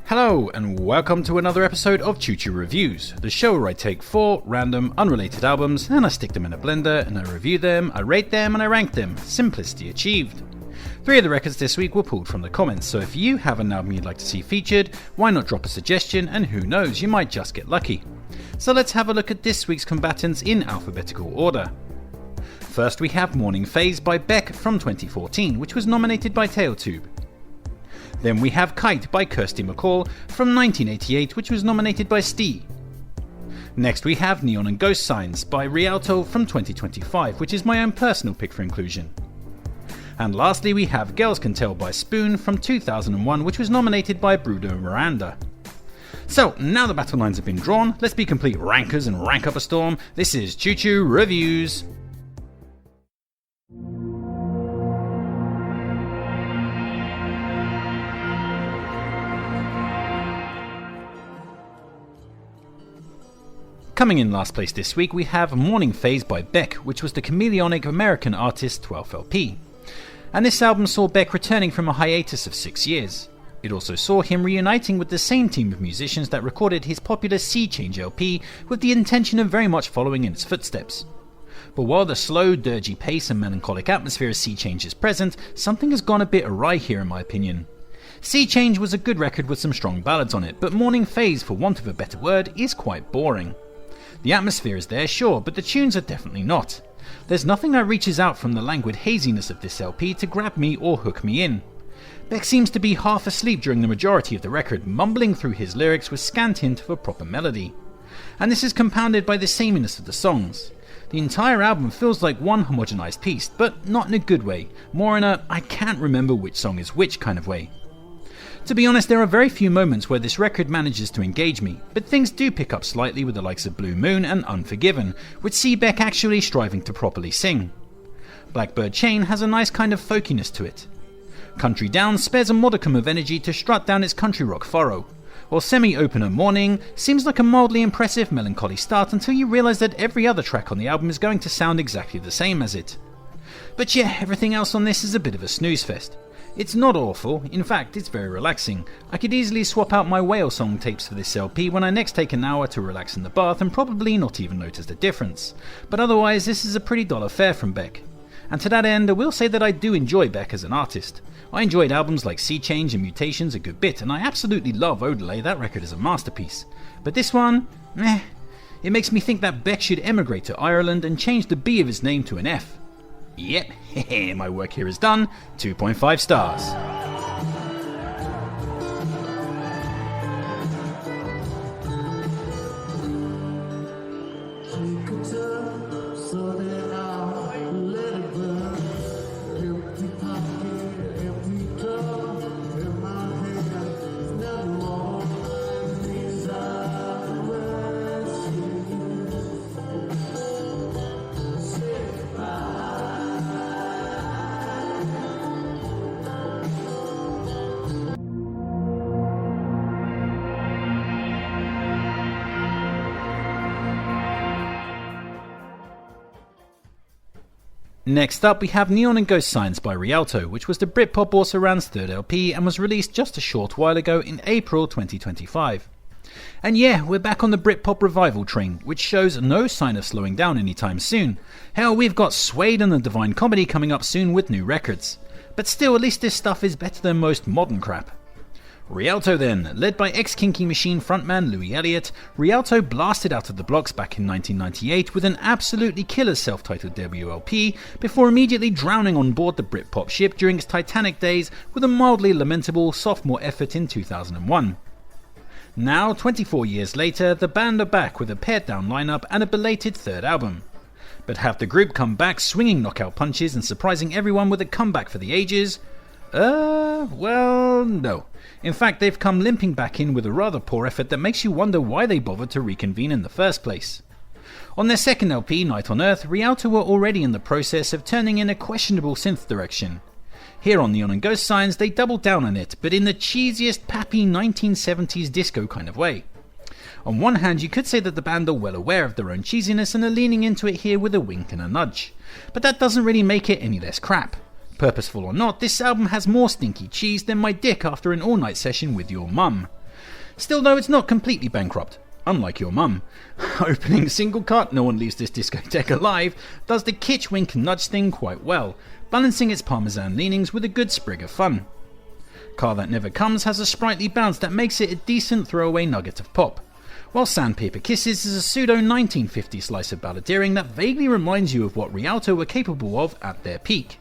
Hello and welcome to another episode of Chuchu Reviews, the show where I take 4 random, unrelated albums and I stick them in a blender and I review them, I rate them and I rank them. Simplicity achieved. 3 of the records this week were pulled from the comments, so if you have an album you'd like to see featured, why not drop a suggestion and who knows, you might just get lucky. So let's have a look at this week's combatants in alphabetical order. First we have Morning Phase by Beck from 2014, which was nominated by Tailtube. Then we have Kite by Kirsty MacColl from 1988, which was nominated by Stee. Next we have Neon and Ghost Signs by Rialto from 2025, which is my own personal pick for inclusion. And lastly we have Girls Can Tell by Spoon from 2001, which was nominated by Bruno Miranda. So now the battle lines have been drawn, let's be complete rankers and rank up a storm. This is Chuchu Reviews. Coming in last place this week we have Morning Phase by Beck, which was the chameleonic American artist's 12th LP. And this album saw Beck returning from a hiatus of 6 years. It also saw him reuniting with the same team of musicians that recorded his popular Sea Change LP with the intention of very much following in its footsteps. But while the slow, dirgy pace and melancholic atmosphere of Sea Change is present, something has gone a bit awry here in my opinion. Sea Change was a good record with some strong ballads on it, but Morning Phase, for want of a better word, is quite boring. The atmosphere is there, sure, but the tunes are definitely not. There's nothing that reaches out from the languid haziness of this LP to grab me or hook me in. Beck seems to be half asleep during the majority of the record, mumbling through his lyrics with scant hint of a proper melody. And this is compounded by the sameness of the songs. The entire album feels like one homogenized piece, but not in a good way, more in a I can't remember which song is which kind of way. To be honest, there are very few moments where this record manages to engage me, but things do pick up slightly with the likes of Blue Moon and Unforgiven, which see Beck actually striving to properly sing. Blackbird Chain has a nice kind of folkiness to it. Country Down spares a modicum of energy to strut down its country rock furrow, while Semi-Opener Morning seems like a mildly impressive melancholy start until you realise that every other track on the album is going to sound exactly the same as it. But yeah, everything else on this is a bit of a snooze fest. It's not awful, in fact it's very relaxing. I could easily swap out my whale song tapes for this LP when I next take an hour to relax in the bath and probably not even notice the difference. But otherwise this is a pretty dollar fare from Beck. And to that end I will say that I do enjoy Beck as an artist. I enjoyed albums like Sea Change and Mutations a good bit, and I absolutely love Odelay, that record is a masterpiece. But this one, it makes me think that Beck should emigrate to Ireland and change the B of his name to an F. Yep, my work here is done, 2.5 stars. Next up we have Neon and Ghost Signs by Rialto, which was the Britpop Orsaran's 3rd LP and was released just a short while ago in April 2025. And yeah, we're back on the Britpop revival train, which shows no sign of slowing down anytime soon. Hell, we've got Suede and the Divine Comedy coming up soon with new records. But still, at least this stuff is better than most modern crap. Rialto then, led by ex-Kinky Machine frontman Louis Elliott, Rialto blasted out of the blocks back in 1998 with an absolutely killer self-titled debut LP before immediately drowning on board the Britpop ship during its Titanic days with a mildly lamentable sophomore effort in 2001. Now, 24 years later, the band are back with a pared-down lineup and a belated 3rd album. But have the group come back swinging knockout punches and surprising everyone with a comeback for the ages? Well, no. In fact, they've come limping back in with a rather poor effort that makes you wonder why they bothered to reconvene in the first place. On their 2nd LP, Night on Earth, Rialto were already in the process of turning in a questionable synth direction. Here on Neon and Ghost Signs, they doubled down on it, but in the cheesiest, pappy 1970s disco kind of way. On one hand, you could say that the band are well aware of their own cheesiness and are leaning into it here with a wink and a nudge, but that doesn't really make it any less crap. Purposeful or not, this album has more stinky cheese than my dick after an all-night session with your mum. Still though, it's not completely bankrupt. Unlike your mum. Opening single cut, No One Leaves This Discotheque Alive, does the kitsch wink nudge thing quite well, balancing its parmesan leanings with a good sprig of fun. Car That Never Comes has a sprightly bounce that makes it a decent throwaway nugget of pop, while Sandpaper Kisses is a pseudo 1950s slice of balladeering that vaguely reminds you of what Rialto were capable of at their peak.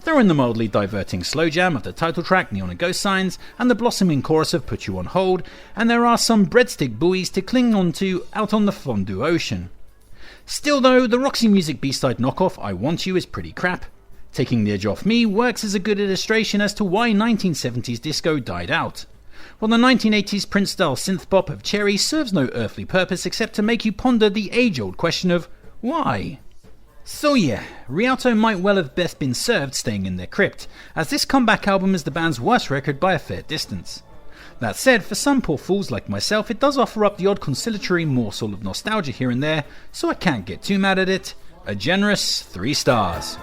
Throw in the mildly diverting slow jam of the title track Neon and Ghost Signs and the blossoming chorus of Put You On Hold, and there are some breadstick buoys to cling onto out on the fondue ocean. Still though, the Roxy Music B-side knockoff I Want You is pretty crap. Taking the Edge Off Me works as a good illustration as to why 1970s disco died out, while the 1980s Prince-style synth-pop of Cherry serves no earthly purpose except to make you ponder the age-old question of why? So yeah, Rialto might well have best been served staying in their crypt, as this comeback album is the band's worst record by a fair distance. That said, for some poor fools like myself, it does offer up the odd conciliatory morsel of nostalgia here and there, so I can't get too mad at it. A generous 3 stars.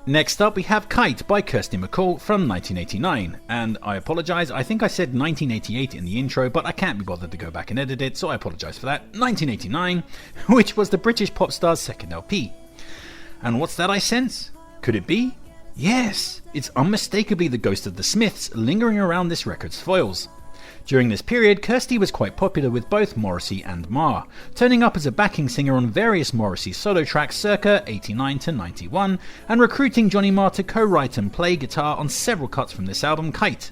Next up we have Kite by Kirsty MacColl from 1989, and I apologise, I think I said 1988 in the intro, but I can't be bothered to go back and edit it, so I apologise for that. 1989, which was the British pop star's second LP. And what's that I sense? Could it be? Yes, it's unmistakably the ghost of the Smiths lingering around this record's foils. During this period, Kirsty was quite popular with both Morrissey and Marr, turning up as a backing singer on various Morrissey solo tracks circa 89 to 91, and recruiting Johnny Marr to co-write and play guitar on several cuts from this album, Kite.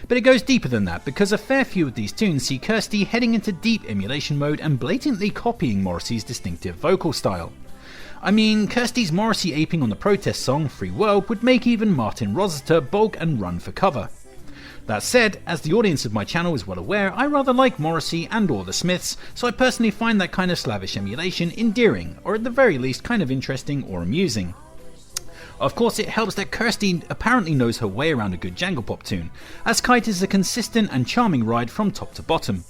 But it goes deeper than that, because a fair few of these tunes see Kirsty heading into deep emulation mode and blatantly copying Morrissey's distinctive vocal style. I mean, Kirsty's Morrissey aping on the protest song Free World would make even Martin Rossiter balk and run for cover. That said, as the audience of my channel is well aware, I rather like Morrissey and or the Smiths, so I personally find that kind of slavish emulation endearing, or at the very least kind of interesting or amusing. Of course, it helps that Kirsty apparently knows her way around a good jangle pop tune, as Kite is a consistent and charming ride from top to bottom.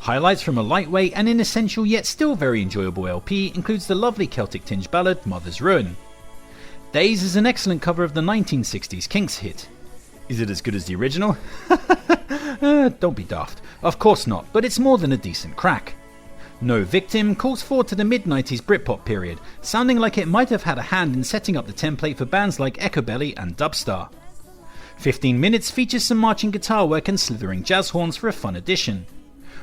Highlights from a lightweight and inessential yet still very enjoyable LP includes the lovely Celtic tinge ballad Mother's Ruin. Days is an excellent cover of the 1960s Kinks hit. Is it as good as the original? Don't be daft. Of course not, but it's more than a decent crack. No Victim calls forward to the mid-90s Britpop period, sounding like it might have had a hand in setting up the template for bands like Echobelly and Dubstar. 15 Minutes features some marching guitar work and slithering jazz horns for a fun addition.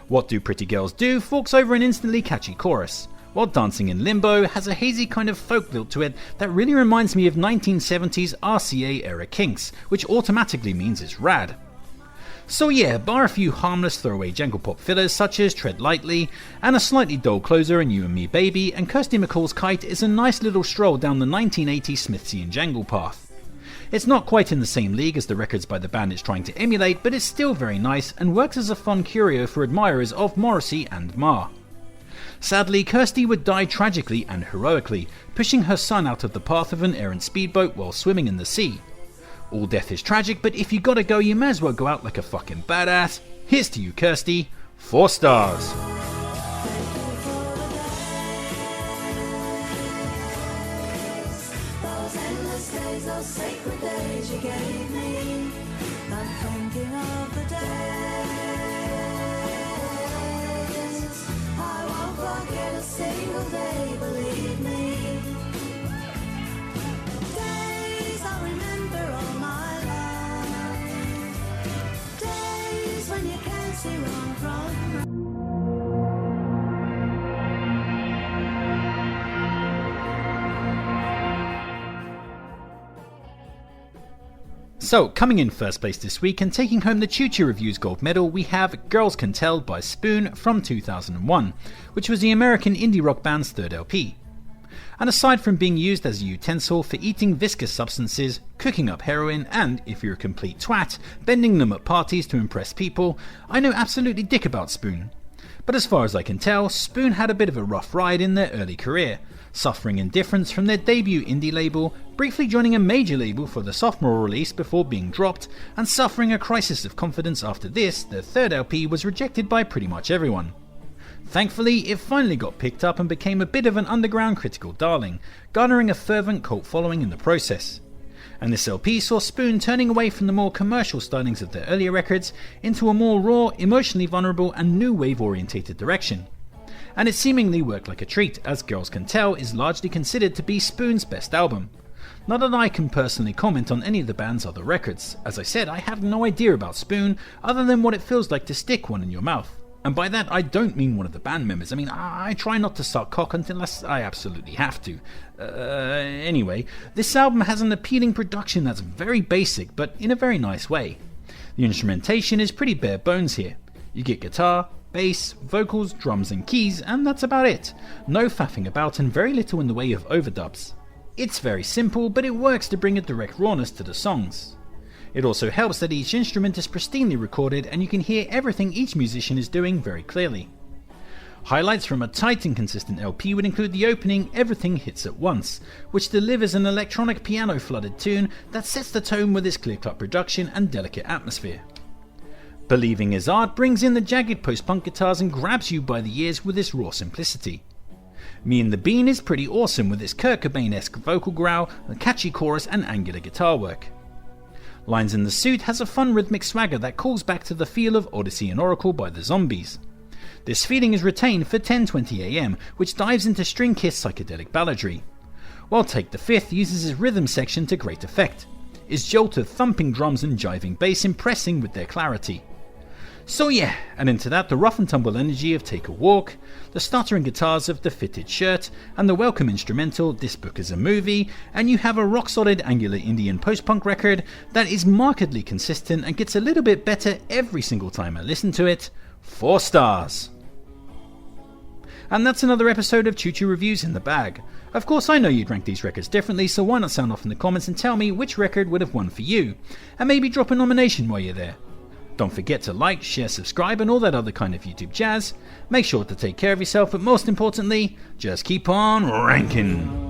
What Do Pretty Girls Do forks over an instantly catchy chorus, while Dancing in Limbo has a hazy kind of folk lilt to it that really reminds me of 1970s RCA era Kinks, which automatically means it's rad. So yeah, bar a few harmless throwaway jangle pop fillers such as Tread Lightly, and a slightly dull closer in You and Me Baby, and Kirsty MacColl's Kite is a nice little stroll down the 1980s Smithsian jangle path. It's not quite in the same league as the records by the band it's trying to emulate, but it's still very nice and works as a fun curio for admirers of Morrissey and Marr. Sadly, Kirsty would die tragically and heroically, pushing her son out of the path of an errant speedboat while swimming in the sea. All death is tragic, but if you gotta go, you may as well go out like a fucking badass. Here's to you, Kirsty. 4 stars. So, coming in first place this week and taking home the Chuchu Reviews gold medal, we have Girls Can Tell by Spoon from 2001, which was the American indie rock band's third LP. And aside from being used as a utensil for eating viscous substances, cooking up heroin, and, if you're a complete twat, bending them at parties to impress people, I know absolutely dick about Spoon. But as far as I can tell, Spoon had a bit of a rough ride in their early career, suffering indifference from their debut indie label, briefly joining a major label for the sophomore release before being dropped, and suffering a crisis of confidence after this, their third LP was rejected by pretty much everyone. Thankfully, it finally got picked up and became a bit of an underground critical darling, garnering a fervent cult following in the process. And this LP saw Spoon turning away from the more commercial stylings of their earlier records into a more raw, emotionally vulnerable and new wave orientated direction. And it seemingly worked like a treat, as Girls Can Tell is largely considered to be Spoon's best album. Not that I can personally comment on any of the band's other records. As I said, I have no idea about Spoon other than what it feels like to stick one in your mouth. And by that I don't mean one of the band members. I mean, I try not to suck cock unless I absolutely have to. Anyway, this album has an appealing production that's very basic, but in a very nice way. The instrumentation is pretty bare bones here. You get guitar, bass, vocals, drums and keys, and that's about it. No faffing about and very little in the way of overdubs. It's very simple, but it works to bring a direct rawness to the songs. It also helps that each instrument is pristinely recorded and you can hear everything each musician is doing very clearly. Highlights from a tight and consistent LP would include the opening Everything Hits at Once, which delivers an electronic piano flooded tune that sets the tone with its clear-cut production and delicate atmosphere. Believing Is Art brings in the jagged post-punk guitars and grabs you by the ears with its raw simplicity. Me and the Bean is pretty awesome with its Kurt Cobain-esque vocal growl, a catchy chorus and angular guitar work. Lines in the Suit has a fun rhythmic swagger that calls back to the feel of Odyssey and Oracle by the Zombies. This feeling is retained for 10:20am, which dives into string-kissed psychedelic balladry, while Take the Fifth uses his rhythm section to great effect, his jolt of thumping drums and jiving bass impressing with their clarity. So yeah, and into that the rough and tumble energy of Take a Walk, the stuttering guitars of The Fitted Shirt, and the welcome instrumental This Book is a Movie, and you have a rock solid angular Indian post-punk record that is markedly consistent and gets a little bit better every single time I listen to it. 4 stars! And that's another episode of Chuchu Reviews in the bag. Of course I know you'd rank these records differently, so why not sound off in the comments and tell me which record would have won for you, and maybe drop a nomination while you're there. Don't forget to like, share, subscribe and all that other kind of YouTube jazz. Make sure to take care of yourself, but most importantly, just keep on ranking.